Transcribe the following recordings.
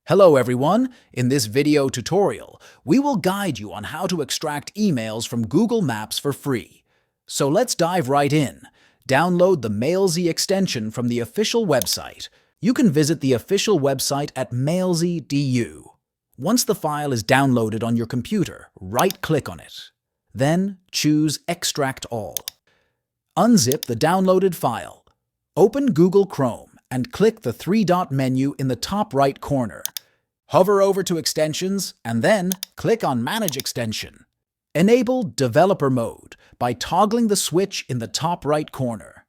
Hello everyone! In this video tutorial, we will guide you on how to extract emails from Google Maps for free. So let's dive right in. Download the Mailzy extension from the official website. You can visit the official website at mailzy.du. Once the file is downloaded on your computer, right-click on it. Then choose Extract All. Unzip the downloaded file. Open Google Chrome and click the three-dot menu in the top right corner. Hover over to Extensions and then click on Manage Extension. Enable Developer Mode by toggling the switch in the top right corner.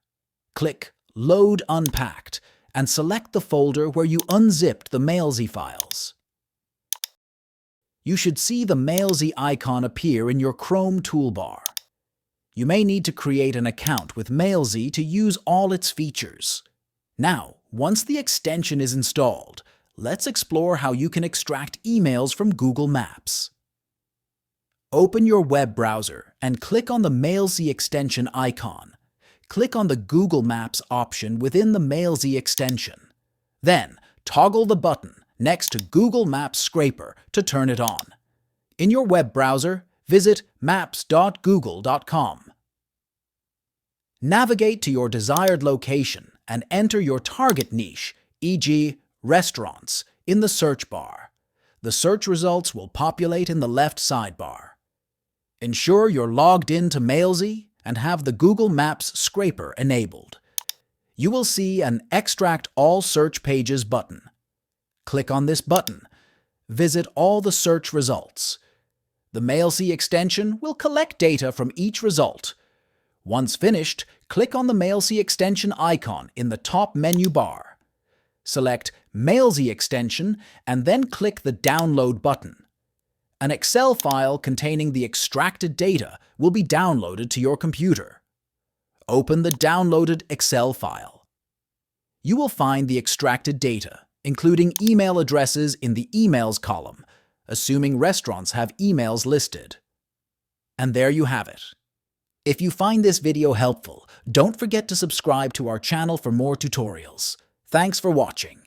Click Load Unpacked and select the folder where you unzipped the Mailzy files. You should see the Mailzy icon appear in your Chrome toolbar. You may need to create an account with Mailzy to use all its features. Now, once the extension is installed, let's explore how you can extract emails from Google Maps. Open your web browser and click on the Mailzy extension icon. Click on the Google Maps option within the Mailzy extension. Then, toggle the button next to Google Maps Scraper to turn it on. In your web browser, visit maps.google.com. Navigate to your desired location and enter your target niche, e.g., restaurants, in the search bar. The search results will populate in the left sidebar. Ensure you're logged in to Mailzy and have the Google Maps Scraper enabled. You will see an Extract All Search Pages button. Click on this button. Visit all the search results. The Mailzy extension will collect data from each result. Once finished, click on the Mailzy extension icon in the top menu bar. Select Mailzy extension and then click the Download button. An Excel file containing the extracted data will be downloaded to your computer. Open the downloaded Excel file. You will find the extracted data, including email addresses in the Emails column, assuming restaurants have emails listed. And there you have it. If you find this video helpful, don't forget to subscribe to our channel for more tutorials. Thanks for watching.